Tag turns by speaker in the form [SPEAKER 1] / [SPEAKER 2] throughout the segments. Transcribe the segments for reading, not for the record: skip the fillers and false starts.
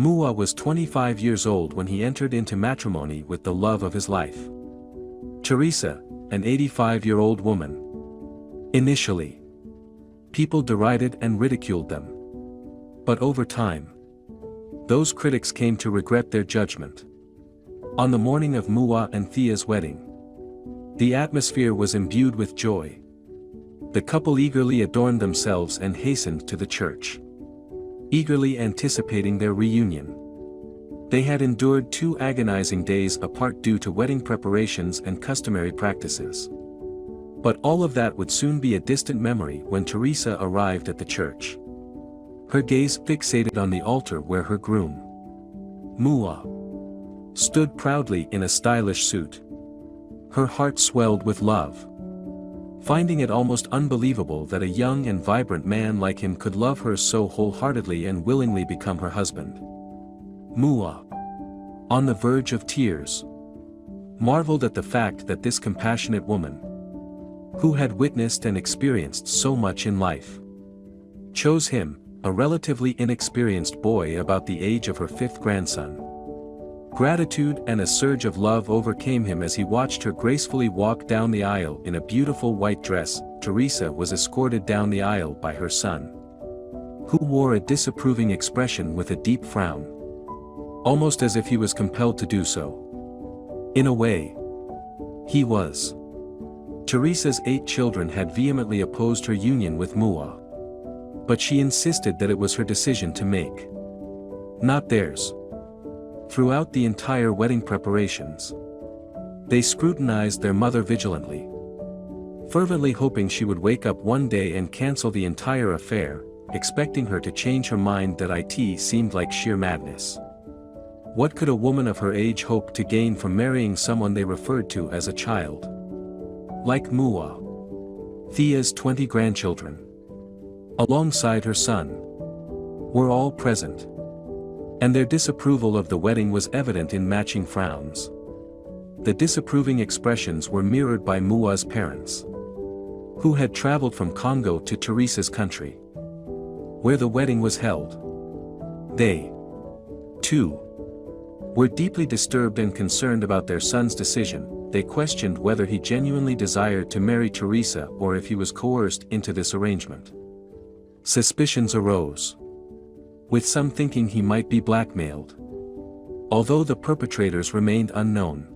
[SPEAKER 1] Mua was 25 years old when he entered into matrimony with the love of his life. Teresa, an 85-year-old woman. Initially, people derided and ridiculed them. But over time, those critics came to regret their judgment. On the morning of Mua and Thea's wedding, the atmosphere was imbued with joy. The couple eagerly adorned themselves and hastened to the church, eagerly anticipating their reunion. They had endured 2 agonizing days apart due to wedding preparations and customary practices. But all of that would soon be a distant memory when Teresa arrived at the church. Her gaze fixated on the altar where her groom, Mua, stood proudly in a stylish suit. Her heart swelled with love, finding it almost unbelievable that a young and vibrant man like him could love her so wholeheartedly and willingly become her husband. Mua, on the verge of tears, marveled at the fact that this compassionate woman, who had witnessed and experienced so much in life, chose him, a relatively inexperienced boy about the age of her 5th grandson. Gratitude and a surge of love overcame him as he watched her gracefully walk down the aisle in a beautiful white dress. Teresa was escorted down the aisle by her son, who wore a disapproving expression with a deep frown, almost as if he was compelled to do so. In a way, he was. Teresa's 8 children had vehemently opposed her union with Mua, but she insisted that it was her decision to make, not theirs. Throughout the entire wedding preparations, they scrutinized their mother vigilantly, fervently hoping she would wake up one day and cancel the entire affair, expecting her to change her mind. That it seemed like sheer madness. What could a woman of her age hope to gain from marrying someone they referred to as a child? Like Mua, Thea's 20 grandchildren, alongside her son, were all present, and their disapproval of the wedding was evident in matching frowns. The disapproving expressions were mirrored by Mua's parents, who had traveled from Congo to Teresa's country, where the wedding was held. They, too, were deeply disturbed and concerned about their son's decision. They questioned whether he genuinely desired to marry Teresa or if he was coerced into this arrangement. Suspicions arose, with some thinking he might be blackmailed, although the perpetrators remained unknown.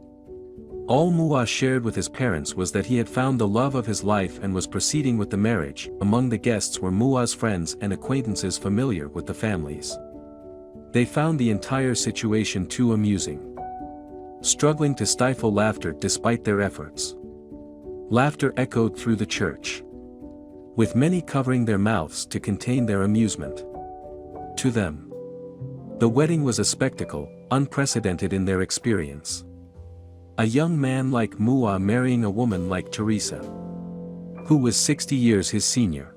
[SPEAKER 1] All Mua shared with his parents was that he had found the love of his life and was proceeding with the marriage. Among the guests were Mua's friends and acquaintances familiar with the families. They found the entire situation too amusing, struggling to stifle laughter despite their efforts. Laughter echoed through the church, with many covering their mouths to contain their amusement. To them, the wedding was a spectacle, unprecedented in their experience. A young man like Mua marrying a woman like Teresa, who was 60 years his senior,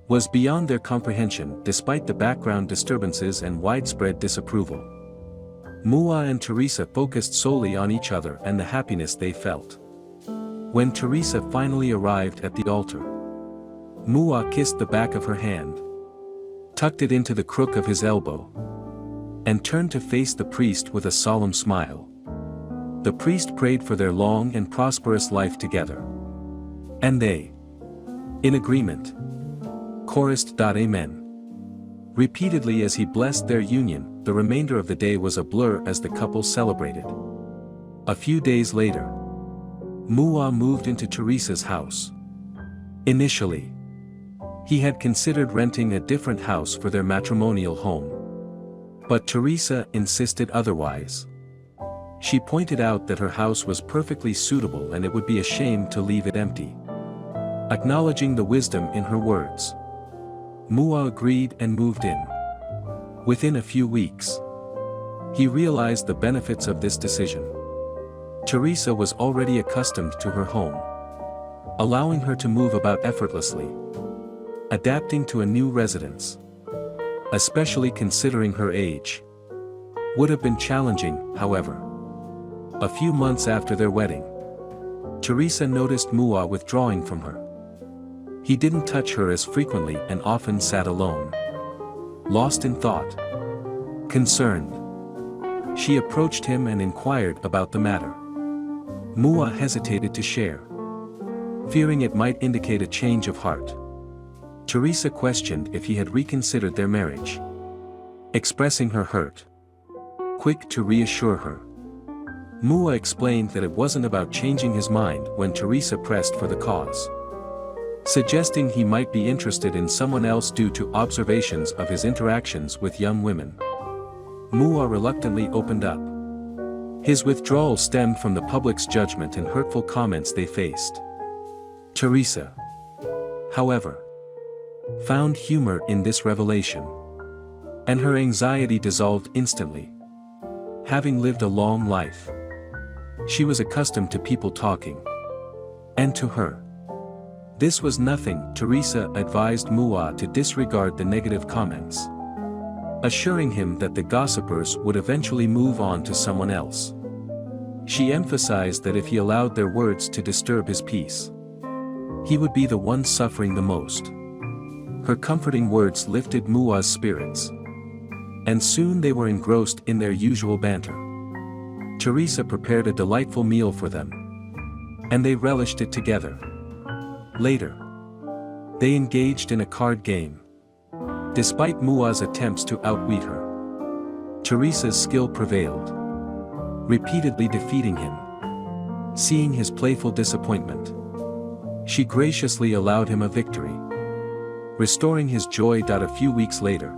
[SPEAKER 1] was beyond their comprehension despite the background disturbances and widespread disapproval. Mua and Teresa focused solely on each other and the happiness they felt. When Teresa finally arrived at the altar, Mua kissed the back of her hand, tucked it into the crook of his elbow, and turned to face the priest with a solemn smile. The priest prayed for their long and prosperous life together, and they, in agreement, chorused "Amen" repeatedly as he blessed their union. The remainder of the day was a blur as the couple celebrated. A few days later, Mua moved into Teresa's house. Initially, he had considered renting a different house for their matrimonial home, but Teresa insisted otherwise. She pointed out that her house was perfectly suitable and it would be a shame to leave it empty. Acknowledging the wisdom in her words, Mua agreed and moved in. Within a few weeks, he realized the benefits of this decision. Teresa was already accustomed to her home, allowing her to move about effortlessly, adapting to a new residence, especially considering her age, would have been challenging. However, a few months after their wedding, Teresa noticed Mua withdrawing from her. He didn't touch her as frequently and often sat alone, lost in thought. Concerned, she approached him and inquired about the matter. Mua hesitated to share, fearing it might indicate a change of heart. Teresa questioned if he had reconsidered their marriage, expressing her hurt. Quick to reassure her, Mua explained that it wasn't about changing his mind when Teresa pressed for the cause, suggesting he might be interested in someone else due to observations of his interactions with young women. Mua reluctantly opened up. His withdrawal stemmed from the public's judgment and hurtful comments they faced. Teresa, however, found humor in this revelation, and her anxiety dissolved instantly. Having lived a long life, she was accustomed to people talking. And to her, this was nothing. Teresa advised Mua to disregard the negative comments, assuring him that the gossipers would eventually move on to someone else. She emphasized that if he allowed their words to disturb his peace, he would be the one suffering the most. Her comforting words lifted Mua's spirits, and soon they were engrossed in their usual banter. Teresa prepared a delightful meal for them, and they relished it together. Later, they engaged in a card game. Despite Mua's attempts to outwit her, Teresa's skill prevailed, repeatedly defeating him. Seeing his playful disappointment, she graciously allowed him a victory, restoring his joy. A few weeks later,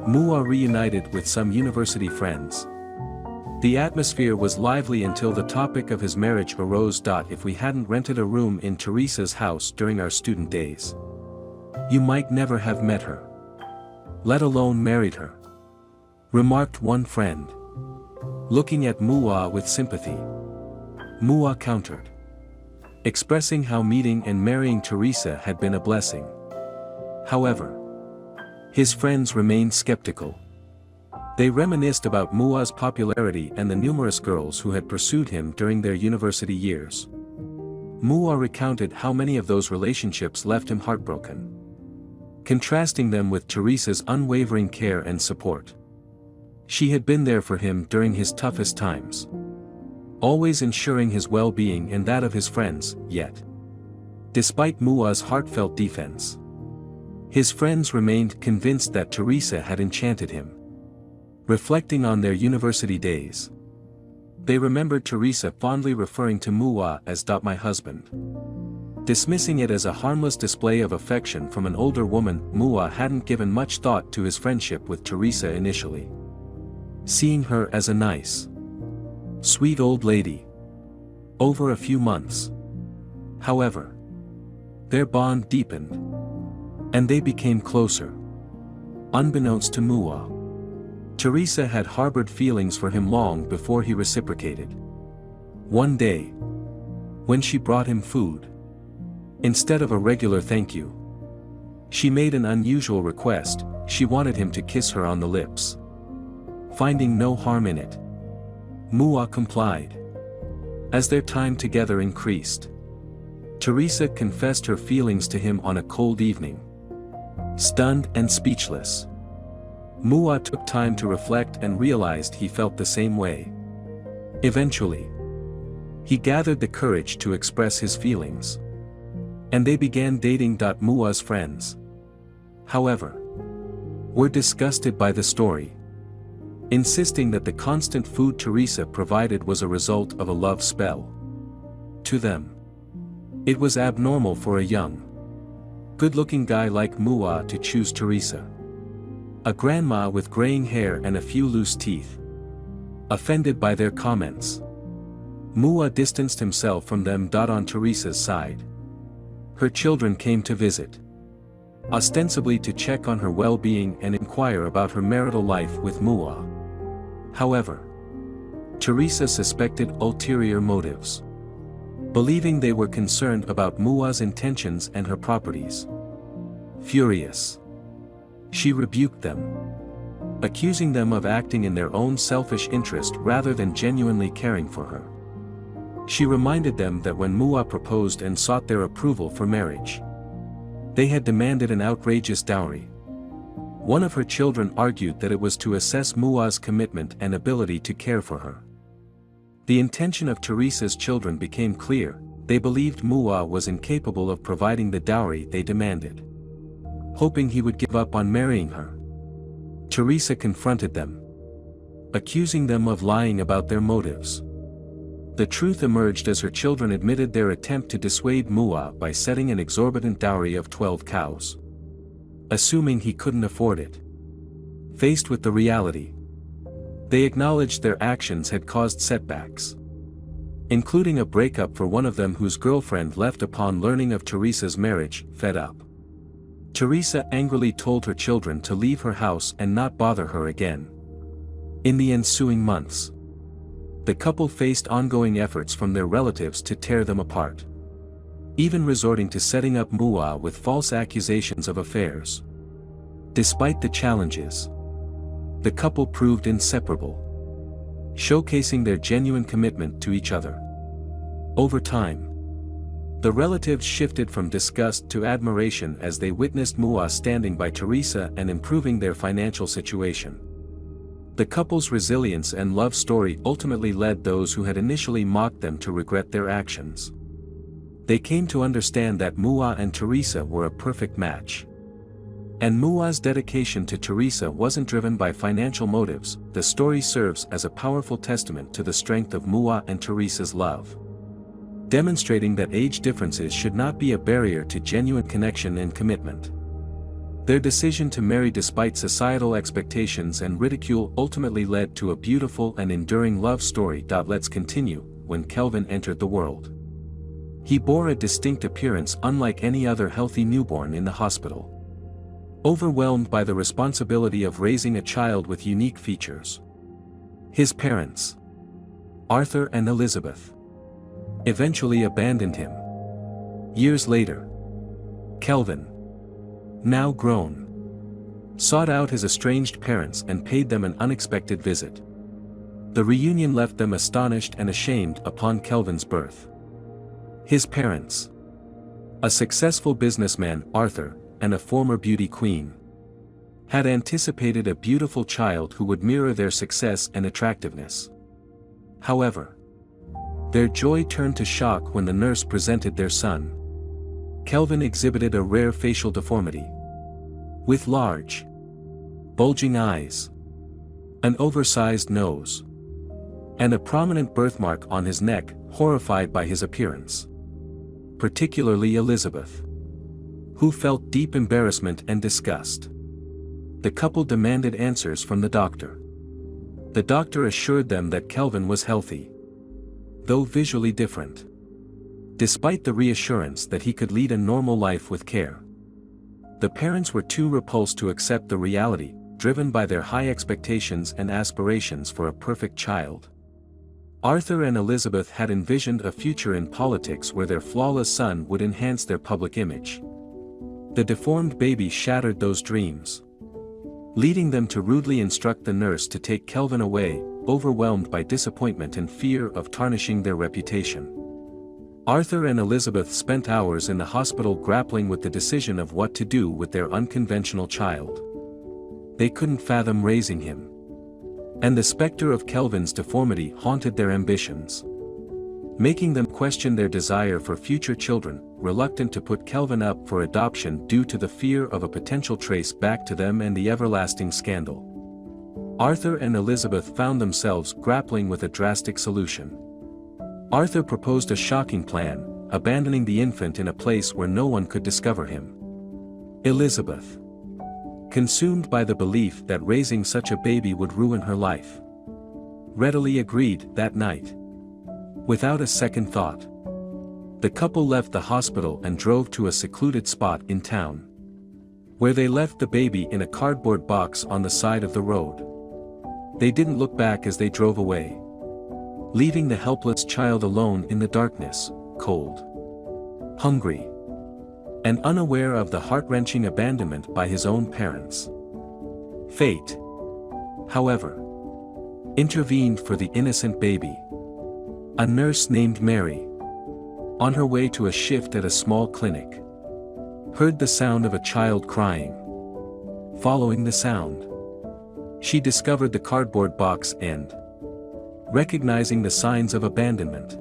[SPEAKER 1] Mua reunited with some university friends. The atmosphere was lively until the topic of his marriage arose. If we hadn't rented a room in Teresa's house during our student days, you might never have met her, let alone married her, remarked one friend. Looking at Mua with sympathy, Mua countered, expressing how meeting and marrying Teresa had been a blessing. However, his friends remained skeptical. They reminisced about Mua's popularity and the numerous girls who had pursued him during their university years. Mua recounted how many of those relationships left him heartbroken, contrasting them with Teresa's unwavering care and support. She had been there for him during his toughest times, always ensuring his well-being and that of his friends. Yet, despite Mua's heartfelt defense, his friends remained convinced that Teresa had enchanted him. Reflecting on their university days, they remembered Teresa fondly referring to Mua as "my husband," dismissing it as a harmless display of affection from an older woman. Mua hadn't given much thought to his friendship with Teresa initially, seeing her as a nice, sweet old lady. Over a few months, however, their bond deepened, and they became closer. Unbeknownst to Mua, Teresa had harbored feelings for him long before he reciprocated. One day, when she brought him food, instead of a regular thank you, she made an unusual request. She wanted him to kiss her on the lips. Finding no harm in it, Mua complied. As their time together increased, Teresa confessed her feelings to him on a cold evening. Stunned and speechless, Mua took time to reflect and realized he felt the same way. Eventually, he gathered the courage to express his feelings, and they began dating. Mua's friends, however, were disgusted by the story, insisting that the constant food Teresa provided was a result of a love spell. To them, it was abnormal for a young, good-looking guy like Mua to choose Teresa, a grandma with graying hair and a few loose teeth. Offended by their comments, Mua distanced himself from them. On Teresa's side, her children came to visit, ostensibly to check on her well-being and inquire about her marital life with Mua. However, Teresa suspected ulterior motives, believing they were concerned about Mua's intentions and her properties. Furious, she rebuked them, accusing them of acting in their own selfish interest rather than genuinely caring for her. She reminded them that when Mua proposed and sought their approval for marriage, they had demanded an outrageous dowry. One of her children argued that it was to assess Mua's commitment and ability to care for her. The intention of Teresa's children became clear: they believed Mua was incapable of providing the dowry they demanded. Hoping he would give up on marrying her, Teresa confronted them, accusing them of lying about their motives. The truth emerged as her children admitted their attempt to dissuade Mua by setting an exorbitant dowry of 12 cows. Assuming he couldn't afford it. Faced with the reality, they acknowledged their actions had caused setbacks, including a breakup for one of them whose girlfriend left upon learning of Teresa's marriage. Fed up, Teresa angrily told her children to leave her house and not bother her again. In the ensuing months, the couple faced ongoing efforts from their relatives to tear them apart, even resorting to setting up Mua with false accusations of affairs. Despite the challenges, the couple proved inseparable, showcasing their genuine commitment to each other. Over time, the relatives shifted from disgust to admiration as they witnessed Mua standing by Teresa and improving their financial situation. The couple's resilience and love story ultimately led those who had initially mocked them to regret their actions. They came to understand that Mua and Teresa were a perfect match. And Mua's dedication to Teresa wasn't driven by financial motives. The story serves as a powerful testament to the strength of Mua and Teresa's love, demonstrating that age differences should not be a barrier to genuine connection and commitment. Their decision to marry despite societal expectations and ridicule ultimately led to a beautiful and enduring love story. Let's continue. When Kelvin entered the world, he bore a distinct appearance unlike any other healthy newborn in the hospital. Overwhelmed by the responsibility of raising a child with unique features, his parents, Arthur and Elizabeth, eventually abandoned him. Years later, Kelvin, now grown, sought out his estranged parents and paid them an unexpected visit. The reunion left them astonished and ashamed upon Kelvin's birth. His parents, a successful businessman, Arthur, and a former beauty queen, had anticipated a beautiful child who would mirror their success and attractiveness. However, their joy turned to shock when the nurse presented their son. Kelvin exhibited a rare facial deformity, with large, bulging eyes, an oversized nose, and a prominent birthmark on his neck. Horrified by his appearance, particularly Elizabeth, who felt deep embarrassment and disgust, the couple demanded answers from the doctor. The doctor assured them that Kelvin was healthy, though visually different. Despite the reassurance that he could lead a normal life with care, the parents were too repulsed to accept the reality, driven by their high expectations and aspirations for a perfect child. Arthur and Elizabeth had envisioned a future in politics where their flawless son would enhance their public image. The deformed baby shattered those dreams, leading them to rudely instruct the nurse to take Kelvin away, overwhelmed by disappointment and fear of tarnishing their reputation. Arthur and Elizabeth spent hours in the hospital grappling with the decision of what to do with their unconventional child. They couldn't fathom raising him, and the specter of Kelvin's deformity haunted their ambitions, making them question their desire for future children, reluctant to put Kelvin up for adoption due to the fear of a potential trace back to them and the everlasting scandal. Arthur and Elizabeth found themselves grappling with a drastic solution. Arthur proposed a shocking plan, abandoning the infant in a place where no one could discover him. Elizabeth, consumed by the belief that raising such a baby would ruin her life, readily agreed that night. Without a second thought, the couple left the hospital and drove to a secluded spot in town, where they left the baby in a cardboard box on the side of the road. They didn't look back as they drove away, leaving the helpless child alone in the darkness, cold, hungry, and unaware of the heart-wrenching abandonment by his own parents. Fate, however, intervened for the innocent baby. A nurse named Mary, on her way to a shift at a small clinic, heard the sound of a child crying. Following the sound, she discovered the cardboard box and, recognizing the signs of abandonment,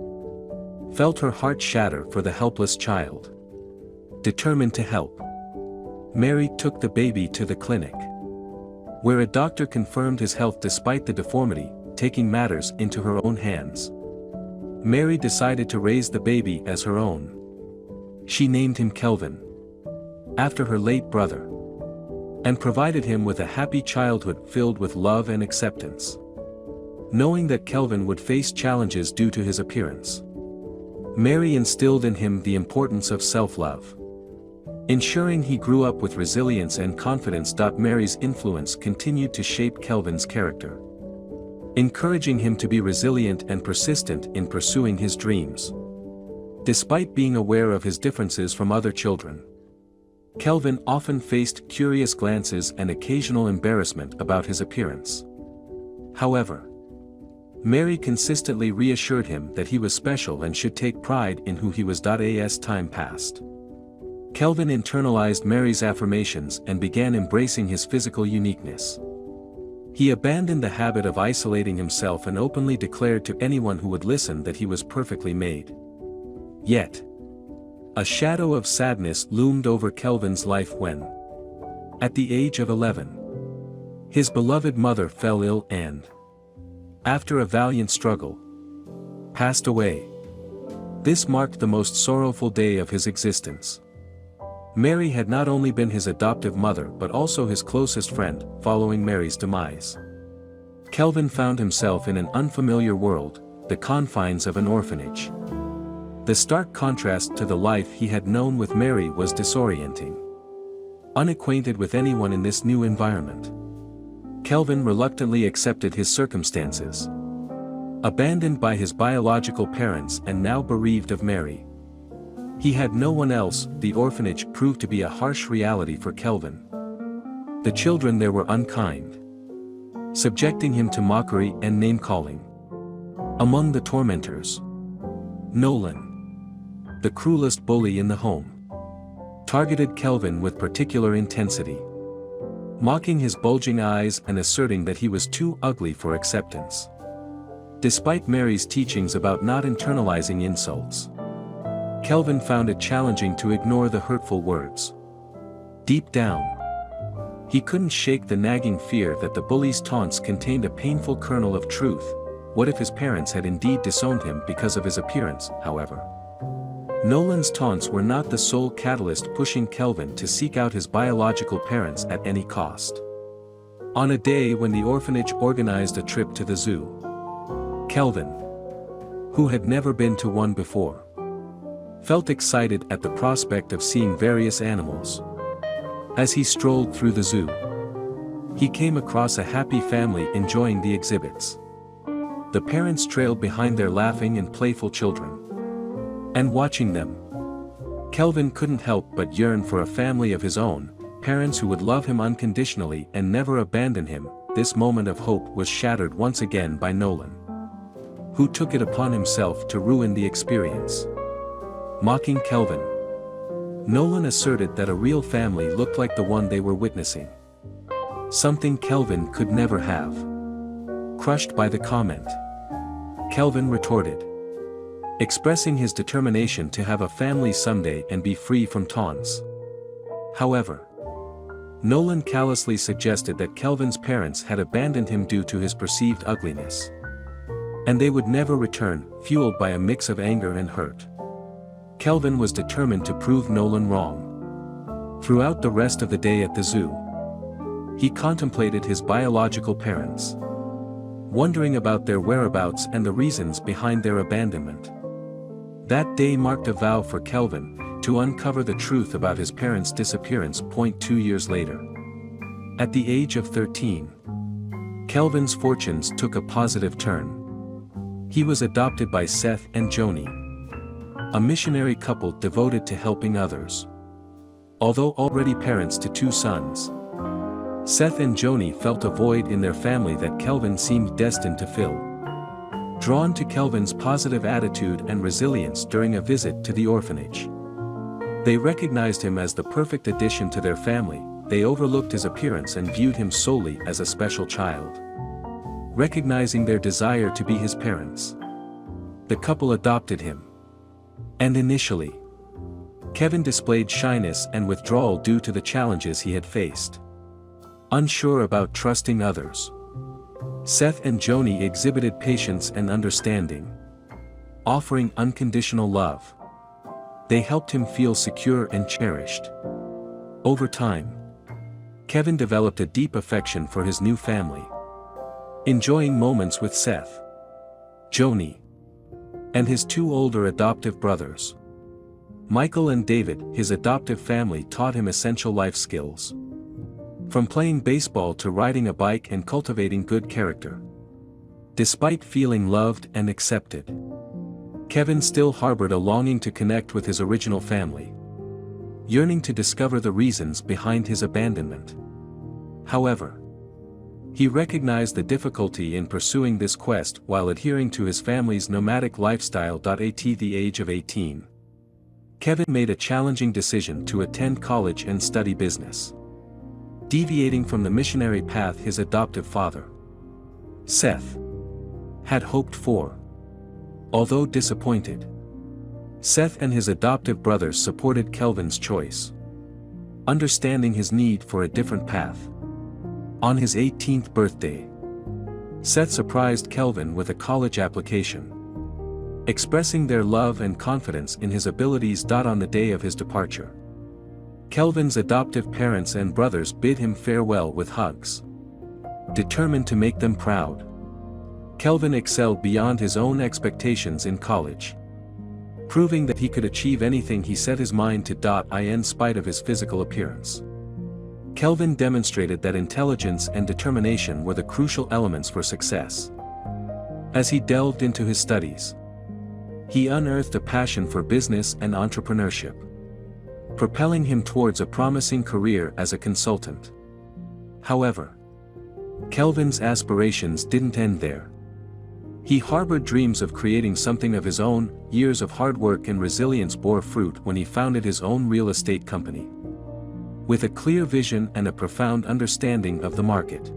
[SPEAKER 1] felt her heart shatter for the helpless child. Determined to help, Mary took the baby to the clinic, where a doctor confirmed his health despite the deformity. Taking matters into her own hands, Mary decided to raise the baby as her own. She named him Kelvin, after her late brother, and provided him with a happy childhood filled with love and acceptance. Knowing that Kelvin would face challenges due to his appearance, Mary instilled in him the importance of self-love, ensuring he grew up with resilience and confidence. Mary's influence continued to shape Kelvin's character, encouraging him to be resilient and persistent in pursuing his dreams. Despite being aware of his differences from other children, Kelvin often faced curious glances and occasional embarrassment about his appearance. However, Mary consistently reassured him that he was special and should take pride in who he was. As time passed, Kelvin internalized Mary's affirmations and began embracing his physical uniqueness. He abandoned the habit of isolating himself and openly declared to anyone who would listen that he was perfectly made. Yet, a shadow of sadness loomed over Kelvin's life when, at the age of 11, his beloved mother fell ill and, after a valiant struggle, passed away. This marked the most sorrowful day of his existence. Mary had not only been his adoptive mother but also his closest friend. Following Mary's demise, Kelvin found himself in an unfamiliar world, the confines of an orphanage. The stark contrast to the life he had known with Mary was disorienting. Unacquainted with anyone in this new environment, Kelvin reluctantly accepted his circumstances. Abandoned by his biological parents and now bereaved of Mary, he had no one else. The orphanage proved to be a harsh reality for Kelvin. The children there were unkind, subjecting him to mockery and name-calling. Among the tormentors, Nolan, the cruelest bully in the home, targeted Kelvin with particular intensity, mocking his bulging eyes and asserting that he was too ugly for acceptance. Despite Mary's teachings about not internalizing insults, Kelvin found it challenging to ignore the hurtful words. Deep down, he couldn't shake the nagging fear that the bully's taunts contained a painful kernel of truth. What if his parents had indeed disowned him because of his appearance? However, Nolan's taunts were not the sole catalyst pushing Kelvin to seek out his biological parents at any cost. On a day when the orphanage organized a trip to the zoo, Kelvin, who had never been to one before, felt excited at the prospect of seeing various animals. As he strolled through the zoo, he came across a happy family enjoying the exhibits. The parents trailed behind their laughing and playful children. And watching them, Kelvin couldn't help but yearn for a family of his own, parents who would love him unconditionally and never abandon him. This moment of hope was shattered once again by Nolan, who took it upon himself to ruin the experience. Mocking Kelvin, Nolan asserted that a real family looked like the one they were witnessing, something Kelvin could never have. Crushed by the comment, Kelvin retorted, expressing his determination to have a family someday and be free from taunts. However, Nolan callously suggested that Kelvin's parents had abandoned him due to his perceived ugliness, and they would never return. Fueled by a mix of anger and hurt, Kelvin was determined to prove Nolan wrong. Throughout the rest of the day at the zoo, he contemplated his biological parents, wondering about their whereabouts and the reasons behind their abandonment. That day marked a vow for Kelvin to uncover the truth about his parents' disappearance. 2 years later, at the age of 13, Kelvin's fortunes took a positive turn. He was adopted by Seth and Joni, a missionary couple devoted to helping others. Although already parents to 2 sons, Seth and Joni felt a void in their family that Kelvin seemed destined to fill. Drawn to Kelvin's positive attitude and resilience during a visit to the orphanage, they recognized him as the perfect addition to their family. they overlooked his appearance and viewed him solely as a special child. Recognizing their desire to be his parents, the couple adopted him. And initially, Kevin displayed shyness and withdrawal due to the challenges he had faced. Unsure about trusting others, Seth and Joni exhibited patience and understanding, offering unconditional love. They helped him feel secure and cherished. Over time, Kevin developed a deep affection for his new family, enjoying moments with Seth, Joni, and his two older adoptive brothers. Michael and David, his adoptive family, taught him essential life skills, from playing baseball to riding a bike and cultivating good character. Despite feeling loved and accepted, Kevin still harbored a longing to connect with his original family, yearning to discover the reasons behind his abandonment. However, he recognized the difficulty in pursuing this quest while adhering to his family's nomadic lifestyle. At the age of 18, Kevin made a challenging decision to attend college and study business, deviating from the missionary path his adoptive father, Seth, had hoped for. Although disappointed, Seth and his adoptive brothers supported Kelvin's choice, understanding his need for a different path. On his 18th birthday, Seth surprised Kelvin with a college application, expressing their love and confidence in his abilities. On the day of his departure, Kelvin's adoptive parents and brothers bid him farewell with hugs. Determined to make them proud, Kelvin excelled beyond his own expectations in college, proving that he could achieve anything he set his mind to. In spite of his physical appearance, Kelvin demonstrated that intelligence and determination were the crucial elements for success. As he delved into his studies, he unearthed a passion for business and entrepreneurship, propelling him towards a promising career as a consultant. However, Kelvin's aspirations didn't end there. He harbored dreams of creating something of his own. Years of hard work and resilience bore fruit when he founded his own real estate company. With a clear vision and a profound understanding of the market,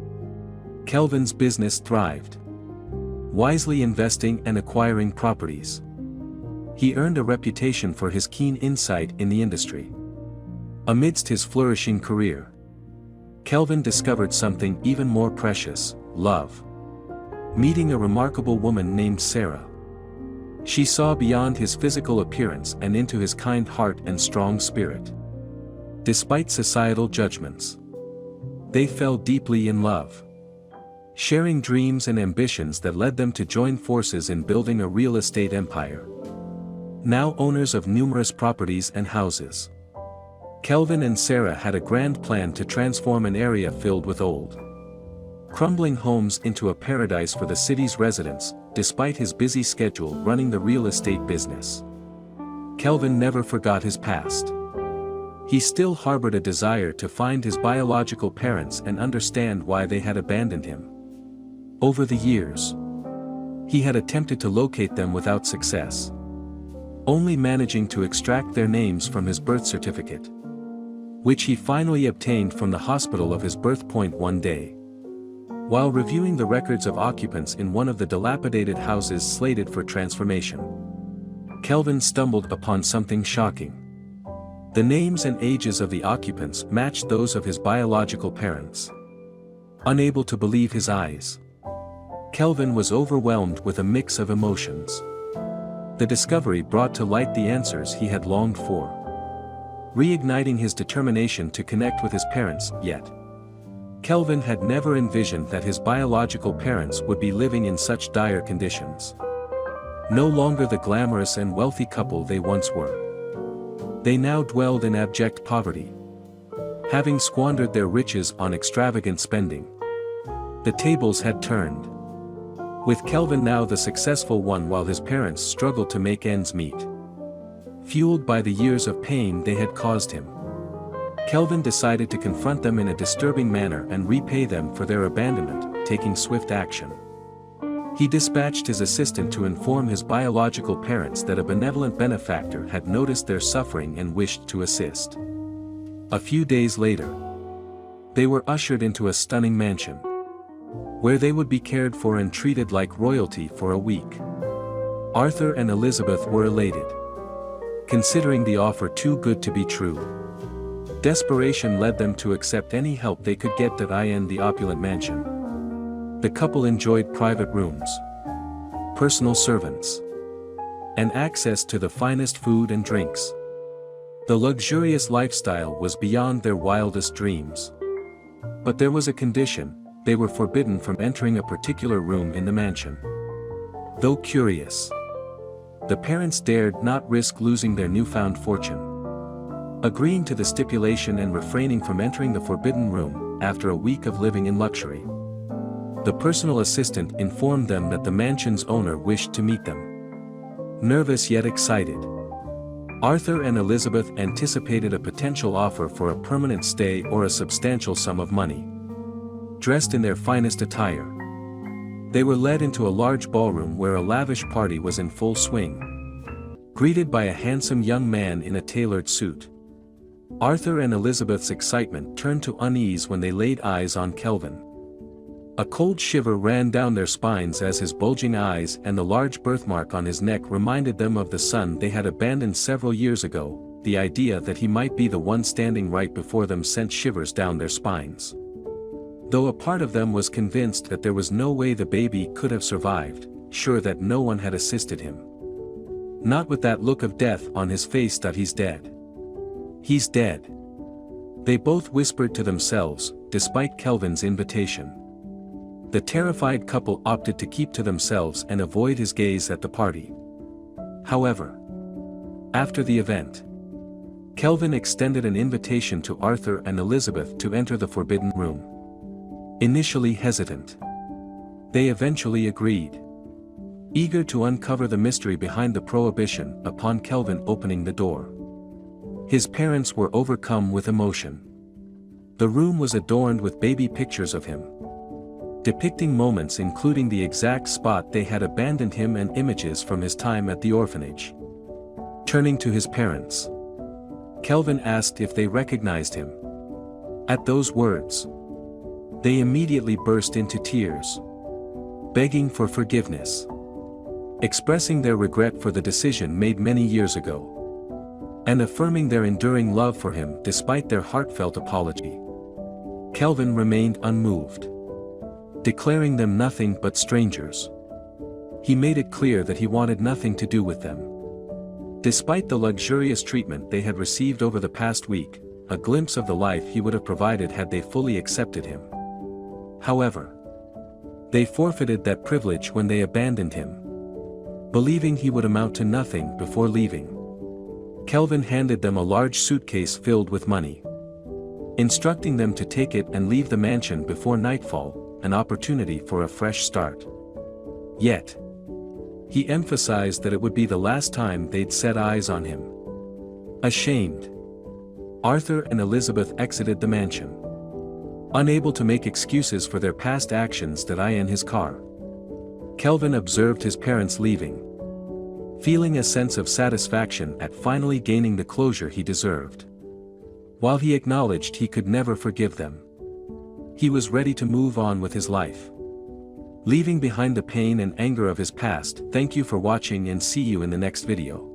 [SPEAKER 1] Kelvin's business thrived, wisely investing and acquiring properties. He earned a reputation for his keen insight in the industry. Amidst his flourishing career, Kelvin discovered something even more precious: love. Meeting a remarkable woman named Sarah, she saw beyond his physical appearance and into his kind heart and strong spirit. Despite societal judgments, they fell deeply in love, sharing dreams and ambitions that led them to join forces in building a real estate empire. Now owners of numerous properties and houses, Kelvin and Sarah had a grand plan to transform an area filled with old, crumbling homes into a paradise for the city's residents. Despite his busy schedule running the real estate business, Kelvin never forgot his past. He still harbored a desire to find his biological parents and understand why they had abandoned him. Over the years, he had attempted to locate them without success, only managing to extract their names from his birth certificate, which he finally obtained from the hospital of his birth point one day. While reviewing the records of occupants in one of the dilapidated houses slated for transformation, Kelvin stumbled upon something shocking. The names and ages of the occupants matched those of his biological parents. Unable to believe his eyes, Kelvin was overwhelmed with a mix of emotions. The discovery brought to light the answers he had longed for, reigniting his determination to connect with his parents. Yet, Kelvin had never envisioned that his biological parents would be living in such dire conditions. No longer the glamorous and wealthy couple they once were, they now dwelled in abject poverty, having squandered their riches on extravagant spending. The tables had turned, with Kelvin now the successful one while his parents struggled to make ends meet. Fueled by the years of pain they had caused him, Kelvin decided to confront them in a disturbing manner and repay them for their abandonment, taking swift action. He dispatched his assistant to inform his biological parents that a benevolent benefactor had noticed their suffering and wished to assist. A few days later, They were ushered into a stunning mansion, where they would be cared for and treated like royalty for a week. Arthur and Elizabeth were elated, considering the offer too good to be true. Desperation led them to accept any help they could get to in the opulent mansion. The couple enjoyed private rooms, personal servants, and access to the finest food and drinks. The luxurious lifestyle was beyond their wildest dreams. But there was a condition: they were forbidden from entering a particular room in the mansion. Though curious, the parents dared not risk losing their newfound fortune. Agreeing to the stipulation and refraining from entering the forbidden room, after a week of living in luxury, the personal assistant informed them that the mansion's owner wished to meet them. Nervous yet excited, Arthur and Elizabeth anticipated a potential offer for a permanent stay or a substantial sum of money. Dressed in their finest attire, they were led into a large ballroom where a lavish party was in full swing. Greeted by a handsome young man in a tailored suit, Arthur and Elizabeth's excitement turned to unease when they laid eyes on Kelvin. A cold shiver ran down their spines as his bulging eyes and the large birthmark on his neck reminded them of the son they had abandoned several years ago. The idea that he might be the one standing right before them sent shivers down their spines. Though a part of them was convinced that there was no way the baby could have survived, sure that no one had assisted him. Not with that look of death on his face. That he's dead. He's dead. They both whispered to themselves, despite Kelvin's invitation. The terrified couple opted to keep to themselves and avoid his gaze at the party. However, after the event, Kelvin extended an invitation to Arthur and Elizabeth to enter the forbidden room. Initially hesitant, they eventually agreed, eager to uncover the mystery behind the prohibition. Upon Kelvin opening the door, his parents were overcome with emotion. The room was adorned with baby pictures of him, depicting moments including the exact spot they had abandoned him and images from his time at the orphanage. Turning to his parents, Kelvin asked if they recognized him. At those words, they immediately burst into tears, begging for forgiveness, expressing their regret for the decision made many years ago, and affirming their enduring love for him despite their heartfelt apology. Kelvin remained unmoved, declaring them nothing but strangers. He made it clear that he wanted nothing to do with them. Despite the luxurious treatment they had received over the past week, a glimpse of the life he would have provided had they fully accepted him. However, they forfeited that privilege when they abandoned him, believing he would amount to nothing before leaving. Kelvin handed them a large suitcase filled with money, instructing them to take it and leave the mansion before nightfall, an opportunity for a fresh start. Yet, he emphasized that it would be the last time they'd set eyes on him. Ashamed, Arthur and Elizabeth exited the mansion, unable to make excuses for their past actions. That in his car, Kelvin observed his parents leaving, feeling a sense of satisfaction at finally gaining the closure he deserved. While he acknowledged he could never forgive them, he was ready to move on with his life, leaving behind the pain and anger of his past. Thank you for watching and see you in the next video.